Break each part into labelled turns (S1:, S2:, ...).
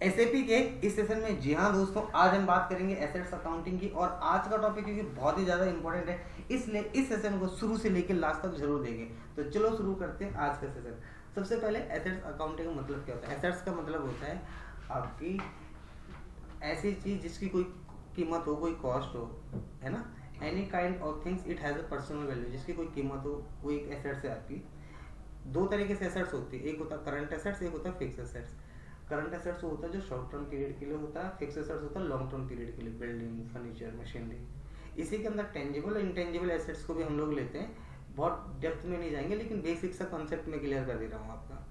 S1: SAP के इस session में, जी हाँ दोस्तों, आज हम बात करेंगे एसेट्स अकाउंटिंग की। और आज का टॉपिक क्योंकि बहुत ही ज़्यादा इंपॉर्टेंट है, इसलिए इस सेशन को शुरू से लेकर लास्ट तक जरूर देंगे। तो चलो शुरू करते हैं आज का सेशन। सबसे पहले एसेट्स अकाउंटिंग का मतलब क्या होता है। एसेट्स का मतलब होता है आपकी ऐसी चीज़ जिसकी कोई कीमत हो, कोई कॉस्ट हो, है ना। Any kind of things it has a personal value, जिसकी कोई कीमत हो, वो एक एसेट्स है आपकी। दो तरीके से एसेट्स होती है, एक होता है करंट एसेट्स, एक होता है फिक्स एसेट्स। करंट एसेट्स होता है जो शॉर्ट टर्म पीरियड के लिए होता है, फिक्स एसेट्स होता है लॉन्ग टर्म पीरियड के लिए, बिल्डिंग, फर्नीचर, मशीनरी। इसी के अंदर टेंजिबल और इंटेंजिबल एसेट्स को भी हम लोग लेते हैं। बहुत डेप्थ में नहीं जाएंगे, लेकिन बेसिक सा कॉन्सेप्ट में क्लियर कर दे रहा हूँ आपका।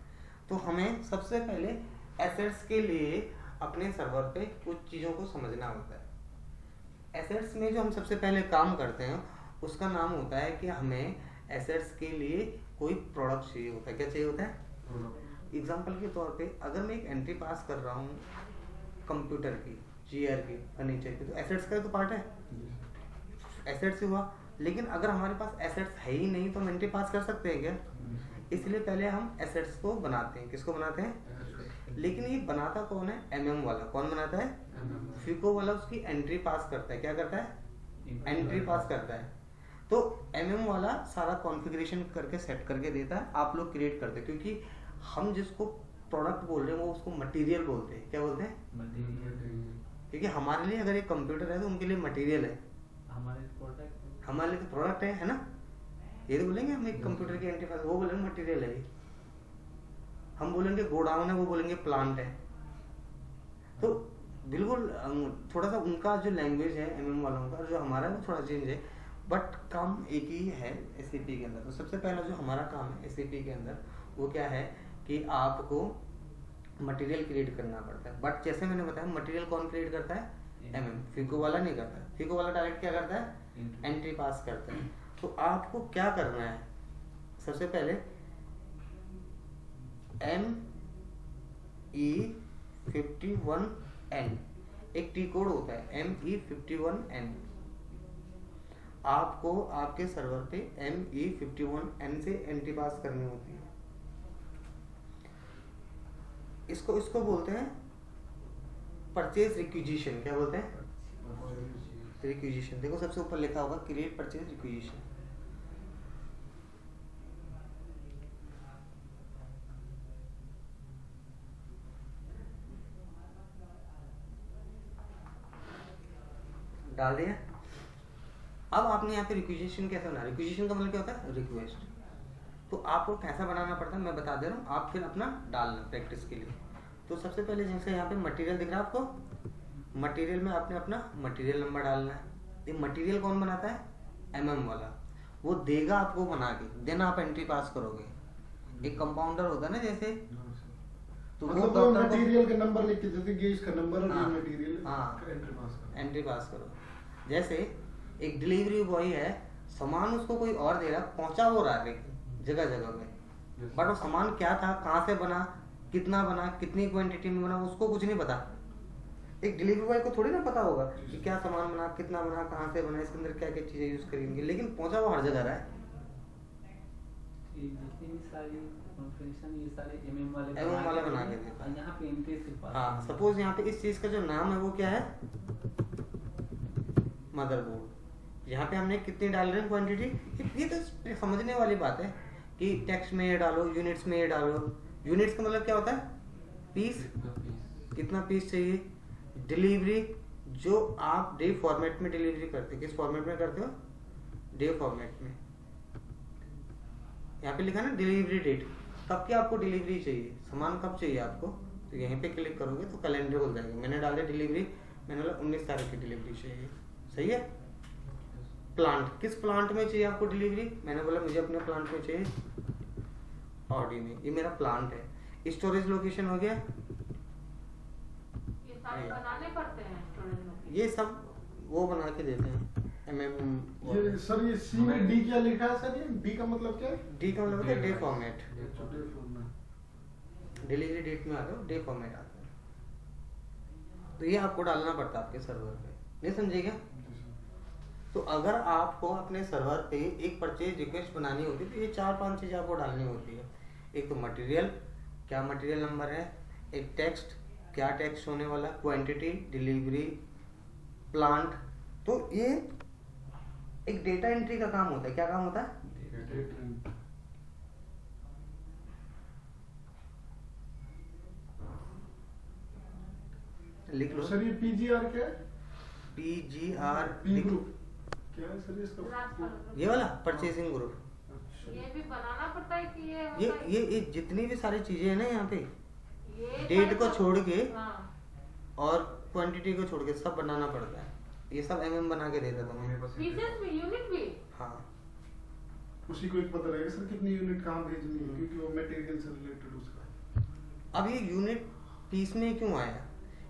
S1: तो हमें सबसे पहले एसेट्स के लिए अपने सर्वर पे कुछ चीज़ों को समझना होता है। एसेट्स में जो हम सबसे पहले काम करते हैं उसका नाम होता है कि हमें एसेट्स के लिए कोई प्रोडक्ट चाहिए होता है। क्या चाहिए होता है? एग्जाम्पल के तौर पे अगर मैं एक एंट्री पास कर रहा हूँ कंप्यूटर की, जीआर की, फर्नीचर की, तो एसेट्स का तो पार्ट है, एसेट्स से हुआ। लेकिन अगर हमारे पास एसेट्स है ही नहीं तो हम एंट्री पास कर सकते हैं क्या? इसलिए पहले हम एसेट्स को बनाते हैं। किसको बनाते हैं? लेकिन ये बनाता कौन है? एमएम वाला। कौन बनाता है? फिको वाला उसकी एंट्री पास करता है। क्या करता है? एंट्री पास करता है। तो एमएम वाला सारा कॉन्फ़िगरेशन करके सेट करके देता है, आप लोग क्रिएट करते हैं। क्योंकि हम जिसको प्रोडक्ट बोल रहे हैं वो उसको मटेरियल बोलते हैं। क्या बोलते हैं? मटेरियल। क्योंकि हमारे लिए अगर एक कंप्यूटर है तो उनके लिए मटेरियल है, हमारे लिए तो प्रोडक्ट है ना। ये तो बोलेंगे हम एक कंप्यूटर की एंट्री पास, वो बोलेंगे मटेरियल है। हम बोलेंगे गोडाउन है, वो बोलेंगे प्लांट है। तो बिल्कुल थोड़ा सा उनका जो लैंग्वेज है एमएम वालों का, जो हमारा है वो थोड़ा चेंज है, बट काम एक ही है एसएपी के अंदर। तो सबसे पहला जो हमारा काम है एसएपी के अंदर वो क्या है कि आपको मटेरियल क्रिएट करना पड़ता है। बट जैसे मैंने बताया मटेरियल कौन क्रिएट करता है? एमएम। फिको वाला नहीं करता है। फिको वाला डायरेक्ट क्या करता है? एंट्री पास करता है। तो आपको क्या करना है? सबसे पहले ME51N एक टी कोड होता है, ME51N। आपको आपके सर्वर पे ME51N से एंट्री पास करनी होती है। इसको बोलते हैं परचेज रिक्विजिशन। क्या बोलते हैं? रिक्विजिशन। देखो सबसे ऊपर लिखा होगा क्रिएट परचेज रिक्विजिशन। डाल दिया। अब आपने यहाँ पे रिक्विजिशन कैसे बनाया? रिक्विजिशन का मतलब क्या होता है? रिक्वेस्ट। तो आपको कैसा बनाना पड़ता है मैं बता दे रहा हूँ, आप फिर अपना डालना प्रैक्टिस के लिए। तो सबसे पहले जैसे यहाँ पे मटेरियल दिख रहा है आपको, मटेरियल में आपने अपना मटेरियल नंबर डालना है। ये मटेरियल कौन बनाता है? एमएम वाला। वो देगा आपको बना के, देन आप एंट्री पास करोगे। एक कंपाउंडर होता है ना जैसे, तो
S2: मतलब वो मटेरियल का नंबर लिख के देते कि इसका नंबर है,
S1: हाँ,
S2: मटेरियल
S1: हाँ,
S2: एंट्री पास करो।
S1: जैसे एक डिलीवरी बॉय है, सामान उसको कोई और दे रहा, पहुंचा वो रहा है जगह जगह में, बट वो सामान क्या था, कहाँ से बना, कितना बना, कितनी क्वांटिटी में बना, उसको कुछ नहीं पता। एक डिलीवरी बॉय को थोड़ी ना पता होगा कि क्या सामान बना, कितना बना, कहाँ से बना, इसके अंदर क्या क्या चीजें यूज करेंगे। लेकिन पहुंचा वो हर जगह रहा है। एमएम वाला बना के देता है।
S3: यहाँ पे एंट्री सिर्फ
S1: हाँ, सपोज यहाँ पे इस चीज का जो नाम है वो क्या है? मदरबोर्ड। यहाँ पे हमने कितनी डाल रहे हैं क्वांटिटी, ये तो समझने वाली बात है कि टेक्स्ट में ये डालो, यूनिट्स में ये डालो। यूनिट्स का मतलब क्या होता है? पीस। कितना पीस चाहिए? डिलीवरी जो आप डे फॉर्मेट में डिलीवरी करते हो, किस फॉर्मेट में करते हो? डे फॉर्मेट में। यहाँ पे लिखा ना डिलीवरी डेट, कब की आपको डिलीवरी चाहिए, सामान कब चाहिए आपको, तो यहीं पे क्लिक करोगे तो कैलेंडर खुल जाएगा। मैंने डाल दिया डिलीवरी, मैंने बोला 19 तारीख की डिलीवरी चाहिए। सही है। प्लांट, किस प्लांट में चाहिए आपको डिलीवरी, मैंने बोला मुझे अपने प्लांट में चाहिए, ऑडी में, ये मेरा प्लांट है। स्टोरेज लोकेशन हो गया,
S4: ये सारे बनाने पड़ते हैं स्टोरेज लोकेशन,
S1: ये सब वो बना के देते हैं एमएम।
S2: ये सर ये सी में डी क्या लिखा है सर? ये डी का मतलब क्या है?
S1: डी का मतलब है डे फॉर्मेट। डिलीवरी डेट में आ रहे हो, डे फॉर्मेट आता है, तो ये आपको डालना पड़ता है आपके सर्वर पे। नहीं समझेगा? तो अगर आपको अपने सर्वर पे एक परचेज रिक्वेस्ट बनानी होती है तो ये 4-5 चीज़ आपको डालनी होती है। एक तो मटेरियल, क्या मटेरियल नंबर है, एक टेक्स्ट, क्या टेक्स्ट होने वाला, क्वांटिटी, डिलीवरी, प्लांट। तो ये एक डेटा एंट्री का काम होता है। क्या काम होता है? लिख लो।
S2: सर ये पीजीआर क्या है?
S1: PGR
S2: पी ग्रुप क्या है सर इसका?
S4: राजपाल
S1: ये वाला परचेसिंग ग्रुप।
S2: अच्छा।
S4: ये भी बनाना पड़ता है कि ये
S1: ये
S4: होता है?
S1: ये जितनी भी सारी चीजें हैं ना यहाँ पे,
S4: ये
S1: डेट को
S4: सारे
S1: छोड़ के
S4: हाँ
S1: और क्वांटिटी को छोड़ के सब बनाना पड़ता है। ये सब MM बना के देता था मैं।
S4: पीसेस भी, यूनिट भी।
S1: हाँ,
S2: उसी को एक पता रहेगा सर कितनी यूनिट कहाँ भेजनी है, क्योंकि वो मटेरियल से रिलेटेड उसका।
S1: अब ये यूनिट पीस में क्यों आया?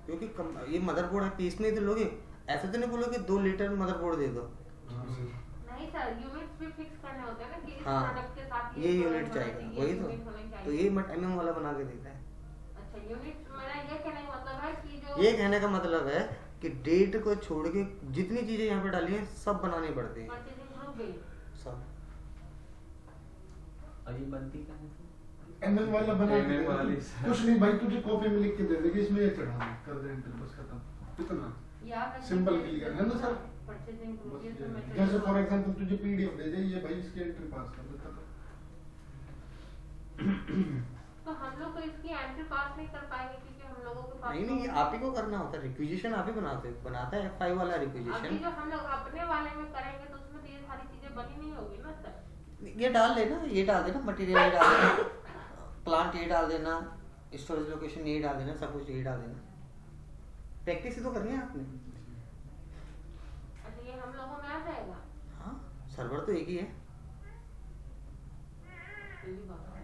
S1: क्योंकि ये मदरबोर्ड है, पीस में ही तो लोगे। ऐसे तो नहीं बोलोगे 2 लीटर मदरबोर्ड दे दो।
S4: नहीं सर, यूनिट्स भी फिक्स करने होते हैं ना कि इस
S1: हाँ,
S4: प्रोडक्ट के साथ
S1: ये यूनिट
S4: होना
S1: चाहिए,
S4: चाहिए,
S1: वही
S4: यूनिट होना
S1: तो
S4: चाहिए।
S1: ये MM वाला बना के देता है।
S4: अच्छा, यूनिट मेरा ये कहने का मतलब है कि जो
S1: ये कहने का मतलब है कि डेट को छोड़ के जितनी चीजें यहाँ पे डाली हैं सब बनानी पड़ती है,
S4: परचेजिंग ग्रुप भी।
S1: सब।
S3: और ये बनती कहाँ से?
S2: MM वाला बना के
S3: MM
S2: दे
S3: वाली
S2: दे।
S3: सर।
S2: कुछ नहीं भाई, तुझे कॉपी में लिख के दे देगी, इसमें ये चढ़ा दे, कर दे एंटर, बस खत्म। कितना
S4: या फिर
S2: सिंपल क्लियर है ना सर?
S4: परचेजिंग ग्रुप
S2: बस
S4: ये तो
S2: ये।
S4: मैं
S2: जैसे फॉर एग्जांपल तुझे PDF दे दे, ये भाई इसकी एंट्री पास कर दे, खत्म।
S4: तो हम लोग तो इसकी एंट्री पास नहीं कर पाएंगे क्योंकि हम लोगों के पास
S1: नहीं नहीं, ये आप ही को करना होता है। रिक्विजिशन आप ही बनाता है F5 वाला
S4: अभी
S1: रिक्विजिशन।
S4: जो हम लोग अपने वाले में करेंगे तो उसमें तो ये सारी चीजें बनी नहीं होगी ना सर।
S1: ये डाल देना, ये डाल देना, मटेरियल ये डाल देना, प्लांट ये डाल देना, स्टोरेज लोकेशन ये डाल देना, सब कुछ ये डाल देना। प्रैक्टिस ही तो करनी है आपने।
S4: अच्छा, ये हम लोगों में आ जाएगा।
S1: हाँ, सर्वर तो एक ही है।
S4: ये भी बात है।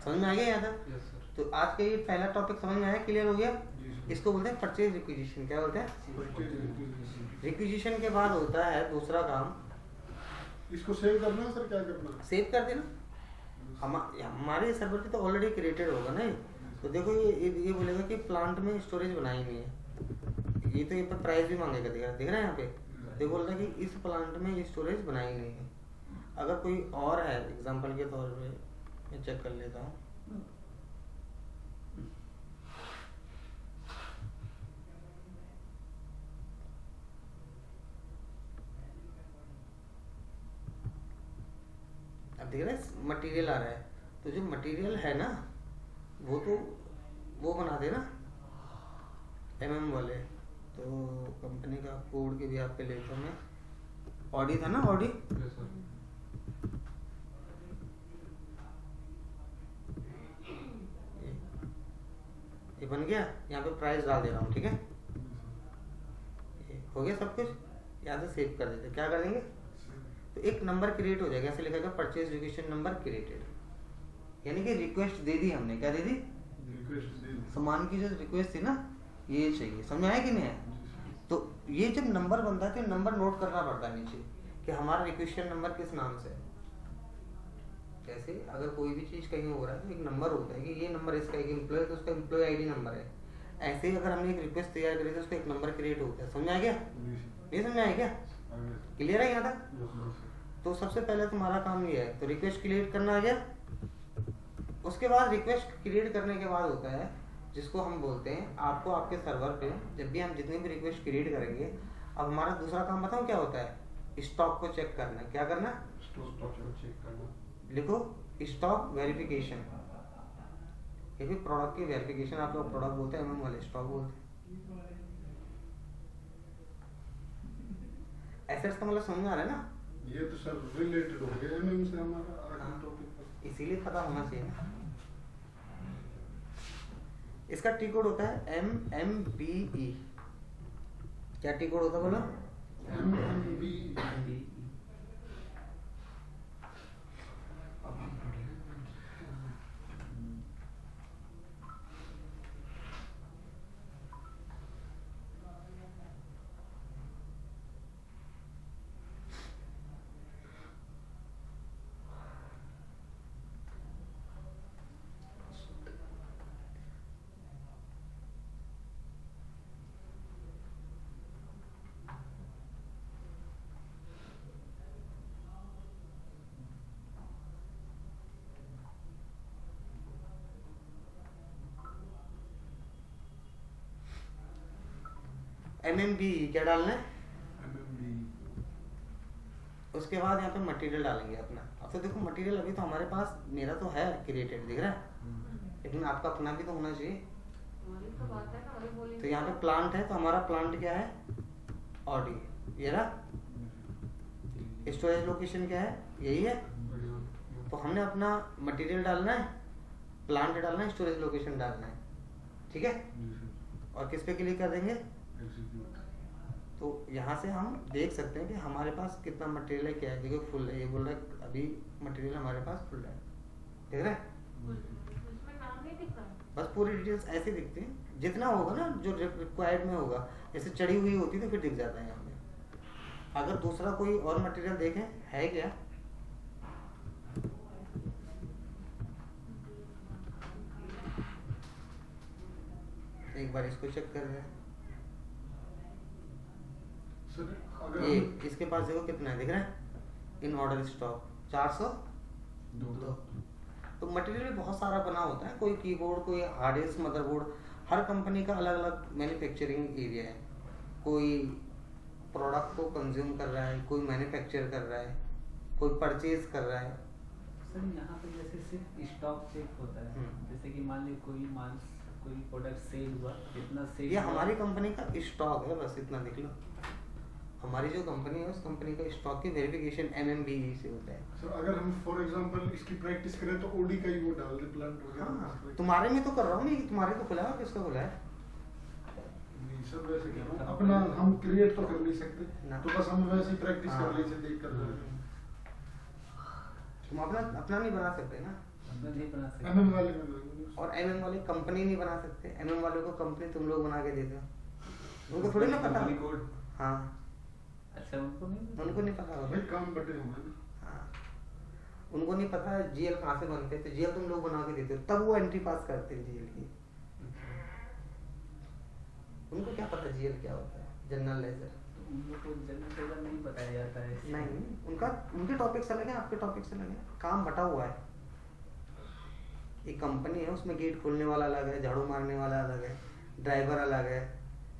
S1: समझ में आ गया यहाँ तक?
S3: Yes sir.
S1: तो आज का ये पहला टॉपिक समझ में आया, क्लियर हो गया?
S2: जी सर।
S1: इसको बोलते हैं परचेज रिक्विजिशन। क्या बोलते हैं?
S2: Purchase
S1: रिक्विजिशन के बाद होता है दूसरा काम,
S2: इसको सेव करना है सर, क्या करना है?
S1: सेव कर देना। हमारे सर्वर पे तो ऑलरेडी क्रिएटेड होगा ना ये। तो देखो ये बोलेगा कि प्लांट में स्टोरेज बनाई हुई है। ये तो ये पर प्राइस भी मांगेगा, दिख रहा है यहाँ पे। देखो बोल रहा है कि इस प्लांट में ये स्टोरेज बनाई हुई है। अगर कोई और है, एग्जांपल के तौर पे मैं चेक कर लेता हूँ। अब देख रहे हैं मटेरियल आ रहा है, तो जो मटेरियल है ना वो तो वो बना देना MM वाले। तो कंपनी का कोड के भी आपके लेता हूँ मैं। ऑडी था ना, ऑडी।
S3: Yes sir.
S1: ये बन गया, यहाँ पे प्राइस डाल दे रहा हूँ, ठीक है। ये हो गया सब कुछ, यहाँ से सेव कर देते। क्या कर देंगे? तो एक नंबर क्रिएट हो जाएगा, ऐसे लिखा जाएगा परचेज रिक्वेशन नंबर क्रिएटेड। यानी कि रिक्वेस्ट दे दी हमने। क्या दे दी?
S2: रिक्वेस्ट दे दो।
S1: सामान की जो रिक्वेस्ट थी ना, ये चाहिए। समझ में आया कि नहीं है? तो ये जब नंबर बनता है तो नंबर नोट करना पड़ता है नीचे कि हमारा रिक्वेशन नंबर किस नाम से है। जैसे अगर कोई भी चीज़ कहीं हो रहा है तो एक नंबर होता है कि ये नंबर इसका, एक एम्प्लॉय तो उसका एम्प्लॉय ID नंबर है। ऐसे ही अगर हमने एक रिक्वेस्ट तैयार करी तो उसका एक नंबर क्रिएट होता है। समझ में आ गया? नहीं समझ में आया क्या? क्लियर है यहाँ तक? तो सबसे पहले तुम्हारा काम ये है, तो रिक्वेस्ट क्रिएट करना आ गया। उसके बाद रिक्वेस्ट क्रिएट करने के बाद होता है जिसको हम बोलते हैं, आपको आपके सर्वर पे जब भी हम जितनी भी रिक्वेस्ट क्रिएट करेंगे, अब हमारा दूसरा काम बताऊँ क्या होता है? स्टॉक को चेक करना है। क्या करना?
S3: स्टॉक को चेक करना।
S1: लिखो स्टॉक वेरिफिकेशन। ये भी प्रोडक्ट की वेरिफिकेशन, आप लोग प्रोडक्ट बोलते हैं, MM वाले स्टॉक बोलते हैं। एसेट्स का मतलब समझ में आ रहा है ना?
S2: ये तो सर रिलेटेड हो गया MM से हमारा आगे टॉपिक पर।
S1: इसीलिए पता होना चाहिए ना। इसका टी कोड होता है MMBE। क्या टी कोड होता है बोलो?
S2: MMB
S1: MMB क्या डालना है,
S2: MMB
S1: उसके बाद यहाँ पे मटेरियल डालेंगे अपना। अब तो देखो मटेरियल अभी तो हमारे पास, मेरा तो है क्रिएटेड दिख रहा है, लेकिन आपका अपना भी तो होना चाहिए।
S4: वही तो बात है ना, वही बोलेंगे।
S1: तो यहाँ पे प्लांट है, तो हमारा प्लांट क्या है, ऑडी, ये रहा। स्टोरेज लोकेशन क्या है, यही है। तो हमने अपना मटेरियल डालना है, प्लांट डालना है, स्टोरेज लोकेशन डालना है, ठीक है। और किस पे क्लिक कर देंगे, तो यहाँ से हम देख सकते हैं कि हमारे पास कितना मटेरियल है, क्या है। देखो फुल है, ये बोल रहा है अभी मटेरियल हमारे पास फुल है, देख रहे हैं।
S4: उसमें नाम नहीं दिख रहा।
S1: बस पूरी डिटेल्स ऐसे दिखती हैं, जितना होगा ना जो रिक्वायर्ड में होगा, जैसे चढ़ी हुई होती तो फिर दिख जाता है यहाँ पे। अगर दूसरा कोई और मटेरियल देखें है क्या, एक बार इसको चेक कर रहे हैं।
S2: सर अगर
S1: ये
S2: हम
S1: इसके पास देखो कितना है, दिख रहा है, इन ऑर्डर स्टॉक 402। तो मटेरियल भी बहुत सारा बना होता है, कोई कीबोर्ड, कोई हार्ड डिस्क, मदरबोर्ड, हर कंपनी का अलग अलग मैन्युफैक्चरिंग एरिया है। कोई प्रोडक्ट को कंज्यूम कर रहा है, कोई मैन्युफैक्चर कर रहा है, कोई परचेज कर रहा है।
S3: सर यहाँ पे जैसे सिर्फ स्टॉक चेक होता है, जैसे कि मान ली कोई प्रोडक्ट सेल हुआ, कितना सेल
S1: ये हमारी कंपनी का स्टॉक है, बस इतना देख लो। हमारी जो कंपनी है उस कंपनी का स्टॉक की वेरिफिकेशन MMBE से होता है।
S2: सर अगर हम फॉर एग्जांपल इसकी प्रैक्टिस करें तो ओडी का ही वो डाल दे प्लांट वगैरह।
S1: हाँ, तुम्हारे में तो कर रहा हूँ मैं, तुम्हारे तो खुला है, किसका खुला है।
S2: नहीं सर वैसे कह रहा हूँ, अपना हम क्रिएट तो कर नहीं सकते,
S1: ना।
S2: तो बस हम वैसे ही प्रैक्टिस
S1: हाँ।
S2: कर लीजिए देख कर।
S1: तुम अपना नहीं बना सकते ना,
S3: अपना नहीं बना सकते।
S2: MM वाले में लगाएंगे।
S1: और MM वाले कंपनी नहीं बना सकते। MM वालों को कंपनी तुम लोग बना के देते हो, उनको थोड़ी ना पता।
S3: Company code.
S1: हाँ,
S3: अच्छा उनको
S1: नहीं पता होगा।
S2: भाई काम बटे होंगे ना।
S1: हाँ, उनको नहीं पता GL कहाँ से बनते हैं, तो GL तुम लोग बना के देते हो, तब वो एंट्री पास करते हैं GL की। उनको क्या पता GL क्या होता है, जनरल लेजर।
S3: उन लोग को जनरल लेजर नहीं बताया जाता है।
S1: नहीं, उनके टॉपिक्स अलग हैं, आपके टॉपिक्स अलग हैं, काम बटा हुआ है। एक कंपनी है, उसमें गेट खोलने वाला अलग है, झाड़ू मारने वाला अलग है, ड्राइवर अलग है,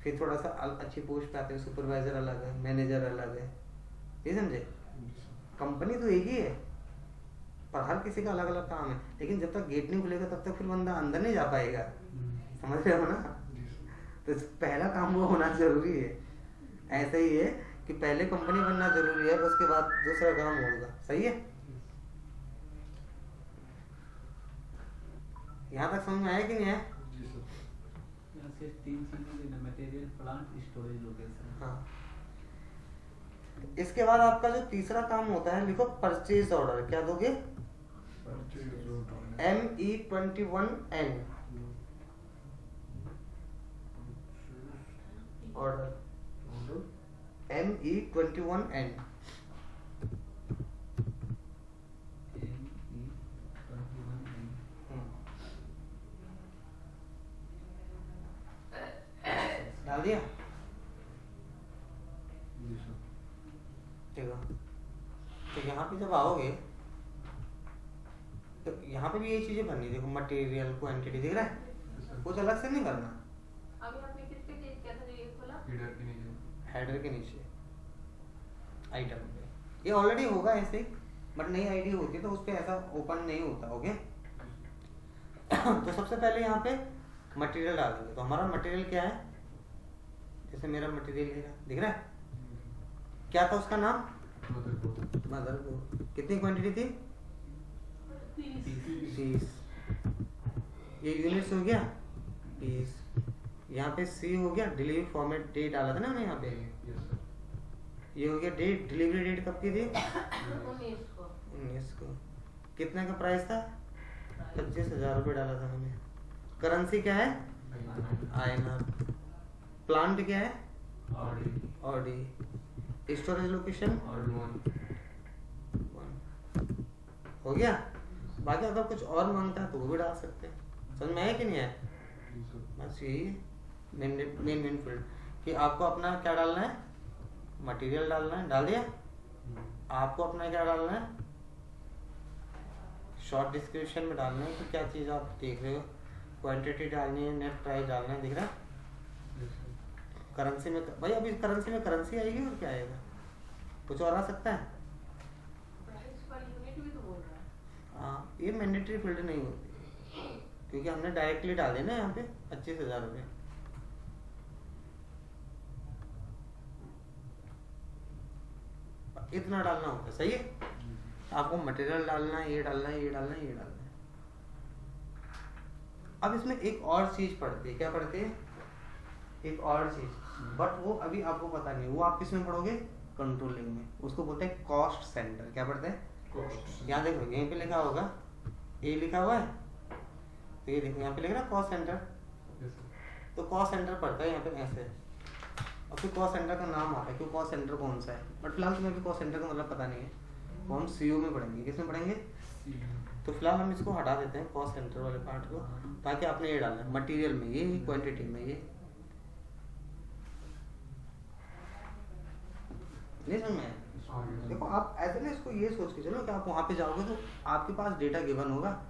S1: फिर थोड़ा सा अच्छी पोस्ट पे आते हैं, सुपरवाइजर अलग है, मैनेजर अलग है, ये समझे। कंपनी तो एक ही है, पर हर किसी का अलग अलग काम है। लेकिन जब तक गेट नहीं खुलेगा तब तक फिर बंदा अंदर नहीं जा पाएगा, समझ रहे हो ना। तो पहला काम वो होना जरूरी है। ऐसा ही है कि पहले कंपनी बनना जरूरी है, उसके बाद दूसरा काम होगा, सही है। यहाँ तक समझ में आया कि नहीं आया।
S2: जी सर।
S3: यहाँ सिर्फ 3 चीजें देना, मटेरियल, प्लांट, स्टोरेज लोकेशन।
S1: हाँ, इसके बाद आपका जो तीसरा काम होता है, लिखो परचेज ऑर्डर। क्या दोगे, ME21N ऑर्डर, ME21N। डाल दिया,
S2: जी सर।
S1: ठीक है। तो यहाँ पे जब आओगे तो यहाँ पे भी यही चीजें भरनी है। देखो मटेरियल, क्वांटिटी, दिख रहा है, कुछ अलग से नहीं करना।
S4: अभी आपने किस पे क्लिक किया था जो ये खोला?
S1: हेडर के नीचे आइटम पे ये ऑलरेडी होगा ऐसे ही, बट नई आईडी होती है तो उस पर ऐसा ओपन नहीं होता। ओके तो सबसे पहले यहाँ पे मटेरियल डालेंगे। तो हमारा मटेरियल क्या है, जैसे मेरा मटेरियल दिख रहा है, क्या था उसका नाम, मदरबोर्ड। कितनी क्वांटिटी थी, 30। ये यूनिट्स हो गया 20। यहाँ पे C हो गया, डिलीवरी फॉर्मेट डेट डाला था ना हमने यहाँ पे। ये हो गया डेट, डिलीवरी डेट कब की थी, 19 को। कितने का प्राइस था, 25,000 रुपये डाला था हमने। करेंसी क्या है, INR। प्लांट क्या है, ऑडी। स्टोरेज लोकेशन 1 हो गया। बाकी अगर कुछ और मांगता है तो वो भी डाल सकते हैं। समझ में आया कि नहीं आया। बस यही मेन फील्ड कि आपको अपना क्या डालना है, मटेरियल डालना है, डाल दिया। आपको अपना क्या डालना है, शॉर्ट डिस्क्रिप्शन में डालना है कि क्या चीज़ आप देख रहे हो, क्वांटिटी डालनी है, नेट प्राइस डालना है, दिख रहा है। करेंसी में भाई अभी करेंसी में करेंसी आएगी और क्या आएगा, कुछ और आ सकता है।
S4: प्राइस पर यूनिट भी तो बोल रहा है।
S1: हाँ ये मैंडेटरी फील्ड नहीं होती क्योंकि हमने डायरेक्टली डाले ना यहाँ पे 25,000 रुपये। इतना डालना होता है, सही है। आपको मटेरियल डालना है, ये डालना है, ये डालना है, ये डालना है। अब इसमें एक और चीज पढ़ते हैं, क्या पढ़ते हैं, एक और चीज, बट वो अभी आपको पता नहीं, वो आप किस में पढ़ोगे, कंट्रोलिंग में। उसको बोलते हैं कॉस्ट सेंटर। क्या पढ़ते हैं,
S2: कॉस्ट।
S1: यहाँ देखो यहीं पे लिखा होगा, ए लिखा हुआ है, तो ये देखो यहाँ पे लिख रहा है कॉस्ट सेंटर, तो कॉस्ट सेंटर पढ़ता है यहाँ पे ऐसे, और फिर कॉस्ट सेंटर का नाम आता है कि कॉस्ट सेंटर कौन सा है। बट फिलहाल तुम्हें भी कॉस्ट सेंटर का मतलब पता नहीं है, वो हम सीओ में पढ़ेंगे। किस में पढ़ेंगे, तो फिलहाल हम इसको हटा देते हैं कॉस्ट सेंटर वाले पार्ट को, ताकि आपने ये डालना है मटेरियल में ये, क्वांटिटी में ये, नहीं समझ में आया? देखो आप ऐसे ना इसको ये सोच के चलो कि आप वहाँ पे जाओगे तो आपके पास डेटा गिवन होगा,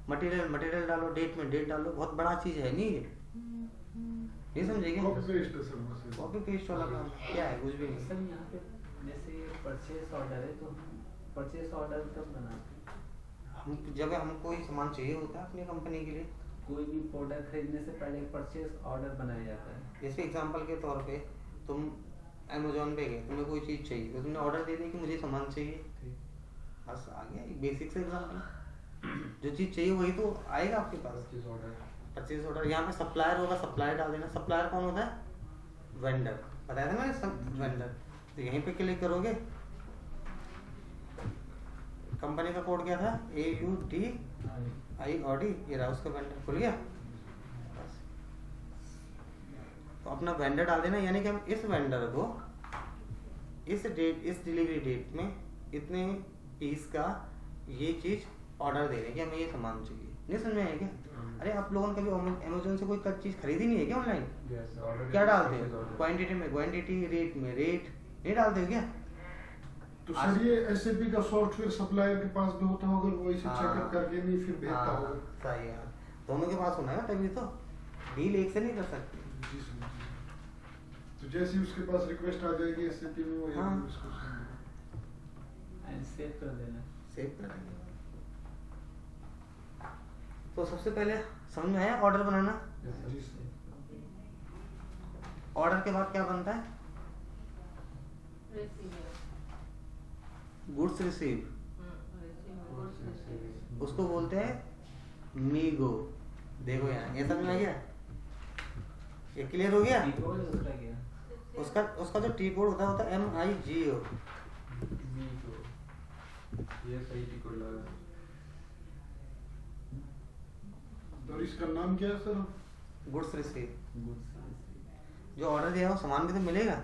S1: मटेरियल डालो, डेट में डेट डालो, बहुत बड़ा चीज है नहीं ये, नहीं समझेंगे।
S2: कॉपी पेस्ट है सर बस।
S1: कॉपी पेस्ट वाला काम क्या है, कुछ भी नहीं।
S3: सर यहाँ पे जैसे परचेस ऑर्डर है तो परचेस ऑर्डर कब बनाते हैं?
S1: हम जब हमको कोई सामान चाहिए होता है अपनी कंपनी के लिए,
S3: कोई भी प्रोडक्ट खरीदने से पहले परचेस ऑर्डर बनाया जाता है।
S1: जैसे एग्जांपल के तौर पे तुम अमेजोन पे गए, तुम्हें कोई चीज़ चाहिए तो तुमने ऑर्डर दे दिया कि मुझे सामान चाहिए, बस आ गया। एक बेसिक से एग्जांपल, जो चीज़ चाहिए वही तो आएगा आपके पास। परचेज ऑर्डर, यहाँ पे सप्लायर होगा, सप्लायर डाल देना। सप्लायर कौन होता है, वेंडर, बताया था ना सब वेंडर। तो यहीं पे क्लिक करोगे, कंपनी का कोड क्या था, AUDIOD, ये रहा उसका वेंडर, खुल गया। तो अपना वेंडर डाल देना, यानी कि हम इस वेंडर को इस डेट, इस डिलीवरी डेट में इतने पीस का ये चीज ऑर्डर दे रहे हैं कि हमें ये सामान चाहिए। नहीं समझ में आया क्या? अरे आप लोगों ने कभी अमेजोन से कोई चीज खरीदी नहीं है क्या ऑनलाइन? क्या डालते हो, क्वांटिटी में क्वांटिटी, रेट में रेट, नहीं डालते हो क्या?
S2: तो सर ये एसएपी का सॉफ्टवेयर सप्लायर के पास भी होता होगा, वो इसे
S1: हाँ।
S2: चेकअप करके नहीं फिर भेजता
S1: हाँ,
S2: होगा।
S1: सही है, दोनों के पास होना है तभी तो, डील एक से नहीं कर सकते।
S2: जी सर। तो जैसे ही उसके पास रिक्वेस्ट आ जाएगी एसएपी में, वो
S1: हाँ।
S2: उसको
S3: एंड सेव कर देना।
S1: सेव कर देंगे। तो सबसे पहले समझ में आया ऑर्डर बनाना।
S2: जी सर।
S1: ऑर्डर के बाद क्या बनता है,
S4: रिसीवर।
S1: Goods receive,
S4: receiver.
S1: उसको बोलते हैं मीगो। देखो यहाँ ये समझ में आ गया, ये क्लियर हो गया।
S3: T-code उसका क्या?
S1: उसका जो टी कोड होता है MIGO।
S5: ये सही टी कोड लगा।
S2: और इसका नाम क्या है sir?
S1: Goods receive.
S3: Goods receive।
S1: जो ऑर्डर दिया है वो सामान भी तो मिलेगा।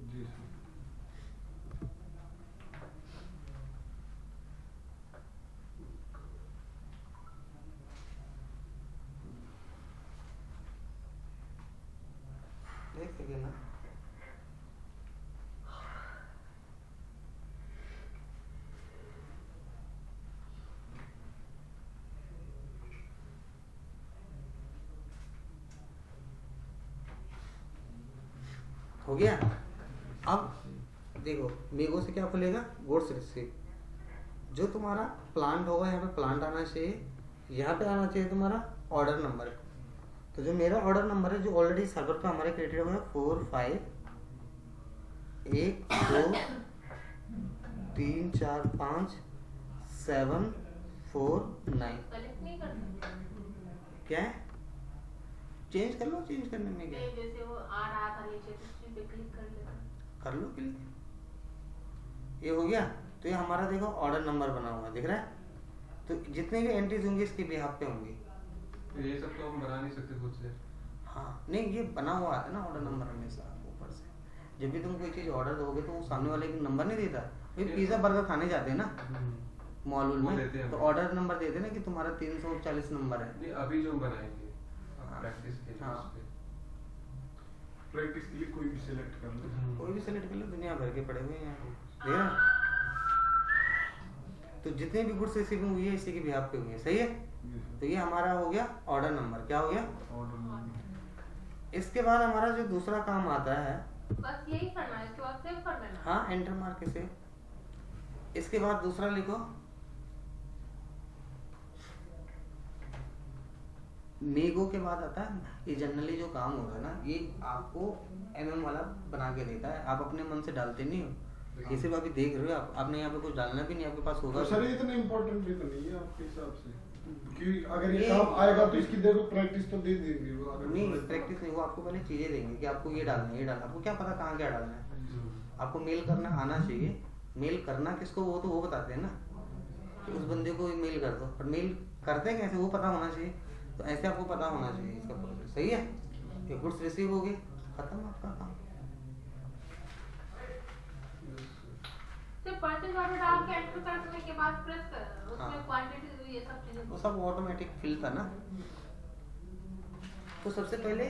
S2: जी सर।
S1: देख सके ना, हो गया। अब देखो मीगो से क्या खुलेगा, गुड्स रिसीव। जो तुम्हारा प्लांट होगा यहाँ पे प्लांट आना चाहिए, यहाँ पे आना चाहिए तुम्हारा ऑर्डर नंबर। तो जो मेरा ऑर्डर नंबर है जो ऑलरेडी सर्वर पे हमारे क्रिएटेड हुआ है 4 5 1 2 3 4 5 7 4 9।
S4: कलेक्ट नहीं कर सकते?
S1: क्या है, चेंज कर लो, चेंज करने में क्या है?
S4: नहीं, जैसे वो आ रहा था नीचे तो उसी पे क्लिक कर लेना।
S1: कर लो क्लिक, ये हो गया। तो ये हमारा देखो ऑर्डर नंबर बना हुआ है, दिख रहा है। तो जितने भी एंट्रीज होंगी इसके बिहाफ पे होंगी।
S5: ये सब तो हम बना नहीं सकते खुद से।
S1: हाँ नहीं, ये बना हुआ है ना ऑर्डर नंबर हमेशा ऊपर से। जब भी तुम कोई चीज ऑर्डर दोगे तो वो सामने वाले को नंबर नहीं देता। भाई पिज्जा बर्गर खाने जाते हैं ना मॉल
S5: वो
S1: में,
S5: देते हैं।
S1: तो ऑर्डर नंबर देते हैं ना कि तुम्हारा 340 नंबर है।
S5: नहीं अभी जो हम बनाएंगे प्रैक्टिस के लिए
S1: हाँ।
S5: उस पे।
S2: प्रैक्टिस के लिए कोई भी सिलेक्ट कर लो।
S1: कोई भी सेलेक्ट कर लो, दुनिया भर के पड़े हुए हैं यहाँ पे, देख रहे हो? तो जितने भी गुड्स रिसीविंग हुई है इसी के बिहाफ पे हुई है, सही है।
S2: जी सर।
S1: तो ये हमारा हो गया ऑर्डर नंबर। क्या हो गया,
S2: ऑर्डर नंबर।
S1: इसके बाद हमारा जो दूसरा काम आता है,
S4: बस यही करना है, इसके बाद सेव कर देना।
S1: हाँ एंटर मार के से, इसके बाद दूसरा लिखो मीगो के बाद आता है, ये जनरली जो काम होता है ना ये आपको एमएम वाला बना के देता है, आप अपने मन से डालते नहीं हो, ये सिर्फ अभी देख रहे हो आप, आपने यहाँ पे कुछ डालना भी नहीं, आपके पास होगा
S2: तो सर ये इतना इम्पोर्टेंट भी तो नहीं है आपके हिसाब से, क्योंकि अगर ये काम आएगा तो इसकी देखो प्रैक्टिस तो दे देंगे वो, अगर
S1: नहीं प्रैक्टिस नहीं, वो आपको पहले चीजें देंगे कि आपको ये डालना है, ये डालना, आपको क्या पता कहाँ क्या डालना है, आपको मेल करना आना चाहिए, मेल करना किसको वो तो वो बताते हैं ना कि उस बंदे को मेल कर दो, पर मेल करते कैसे वो पता होना चाहिए, तो ऐसे आपको पता होना चाहिए इसका प्रोसेस, सही है। ये गुड्स रिसीव हो गए, खत्म आपका काम।
S4: सिर्फ परचेज ऑर्डर डाल के एंटर करने के बाद प्रेस कर, उसमें
S1: हाँ।
S4: क्वांटिटी ये सब चीजें
S1: वो सब ऑटोमेटिक फिल था ना। तो सबसे पहले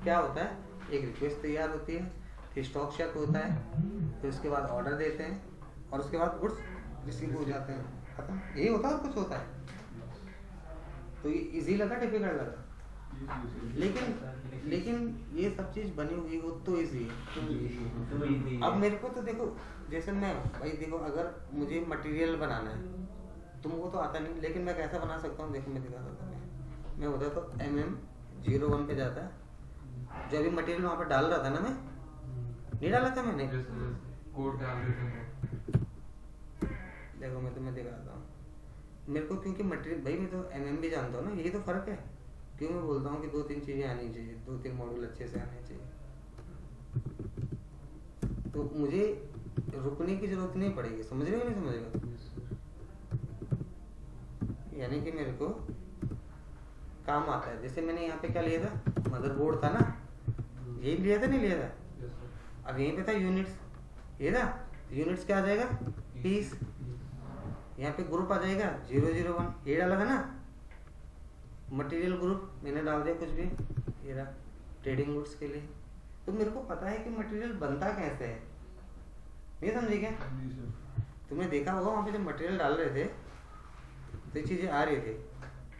S1: क्या होता है, एक रिक्वेस्ट तैयार होती है, फिर स्टॉक चेक होता है, फिर उसके बाद ऑर्डर देते हैं और उसके बाद गुड्स रिसीव हो जाते हैं, खत्म। यही होता है और कुछ होता है। तो ये इजी लगा डिफिकल्ट लगा? लेकिन ये सब चीज बनी हुई हो तो इजी है।
S3: तो easy
S1: अब
S3: है।
S1: मेरे को तो देखो, जैसे मैं भाई देखो, अगर मुझे मटेरियल बनाना है, तुमको तो आता नहीं, लेकिन मैं कैसा बना सकता हूँ देखो, मैं दिखा सकता हूँ। मैं होता तो MM01 पे जाता है, जो अभी मटेरियल वहाँ पर डाल रहा था ना, मैं नहीं डाला था मैंने,
S5: कोड डाल देते हैं।
S1: देखो मैं तुम्हें दिखाता हूँ। मेरे को क्योंकि मटेरियल भाई मैं तो MM भी जानता हूँ ना, यही तो फर्क है। क्यों मैं बोलता हूँ कि 2-3 चीजें आनी चाहिए, 2-3 मॉड्यूल अच्छे से आने चाहिए, तो मुझे रुकने की जरूरत नहीं पड़ेगी, समझ रहे हो नहीं समझ रहे हो? यानी कि मेरे को काम आता है। जैसे मैंने यहाँ पे क्या लिया था, मदरबोर्ड था ना, यही लिया था नहीं लिया था, अब यहीं पे था यूनिट्स, ये था यूनिट्स क्या आ जाएगा, पीस, यहाँ पे ग्रुप आ जाएगा 001, ये डाला था ना, मटेरियल ग्रुप मैंने डाल दिया कुछ भी, ये रहा ट्रेडिंग गुड्स के लिए। तो मेरे को पता है कि मटेरियल बनता कैसे है, नहीं समझे क्या? तुमने देखा होगा वहाँ पे जब मटेरियल डाल रहे थे तो ये चीजें आ रही थी,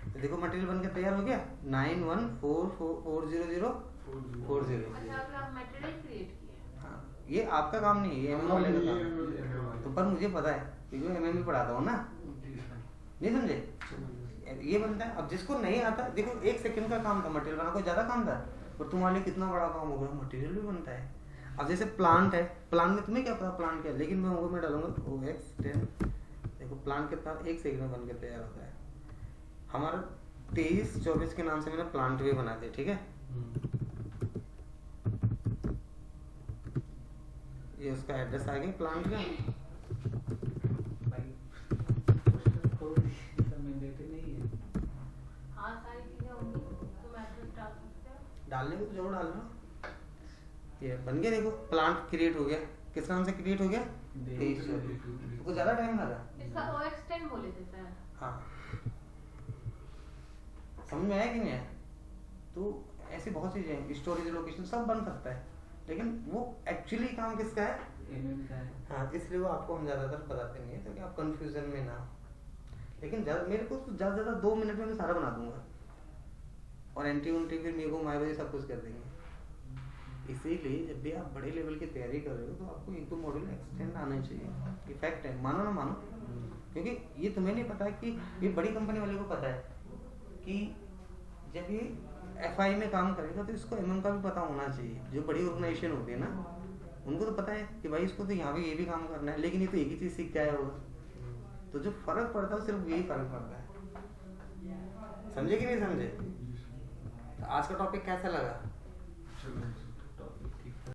S1: तो देखो मटेरियल बनकर तैयार हो गया 91440040।
S4: अच्छा अगर आप मटेरियल क्रिएट किए।
S1: हाँ, ये आपका काम नहीं है, ये MM वाले का काम है। तो पर मुझे पता है क्योंकि मैं MM भी पढ़ाता हूँ ना, नहीं समझे? ये बनता है। अब जिसको नहीं आता, देखो 1 सेकंड का काम था मटेरियल बनाना, कोई ज्यादा काम था, और तुम्हारे लिए कितना बड़ा काम होगा, मटेरियल भी बनता है। अब जैसे प्लांट है, प्लांट में तुम्हें क्या पता प्लांट क्या है, लेकिन मैं वो में डालूंगा OX10, देखो प्लांट कितना 1 सेकंड में बन के तैयार होता है। हमारा 23-24 के नाम से मैंने प्लांट भी बना दिया, ठीक है। ये उसका एड्रेस आ गया प्लांट का।
S3: भाई कोई सब मैंडेटरी नहीं है।
S4: हाँ सारी चीजें होंगी तो मैसेज डाल सकते हो।
S1: डालने को तो जरूर डालना। ये बन गया, देखो प्लांट क्रिएट हो गया, किस नाम से क्रिएट हो गया, 23-24। तो कुछ ज्यादा टाइम लगा।
S4: इसका OX10 बोले थे सर।
S1: हाँ, समझ में आया कि नहीं आया? तो ऐसी बहुत चीजें हैं, स्टोरेज लोकेशन सब बन सकता है, लेकिन वो एक्चुअली काम किसका है,
S3: MM का है।
S1: हाँ, इसलिए वो आपको हम ज्यादातर बताते नहीं है ताकि आप कंफ्यूजन में ना हो। लेकिन मेरे को तो ज्यादा 2 मिनट में मैं सारा बना दूंगा, और एंटी फिर मेरे को माइबाजी सब कुछ कर देंगे। इसीलिए जब भी आप बड़े लेवल की तैयारी कर रहे हो तो आपको 1-2 मॉड्यूल एक्सटेंड आने चाहिए। इफेक्ट है, मानो ना मानो, क्योंकि ये तुम्हें नहीं पता कि ये बड़ी कंपनी वाले को पता है कि जब ये FI में काम करेगा तो इसको MM का भी पता होना चाहिए। जो बड़ी ऑर्गेनाइजेशन होती है ना, उनको तो पता है कि भाई इसको तो यहाँ पे ये भी काम करना है, लेकिन ये तो एक ही चीज सीख के आया होगा। तो जो फर्क पड़ता है सिर्फ यही फर्क पड़ता है। समझे कि नहीं समझे? तो आज का टॉपिक कैसा लगा?
S2: चलो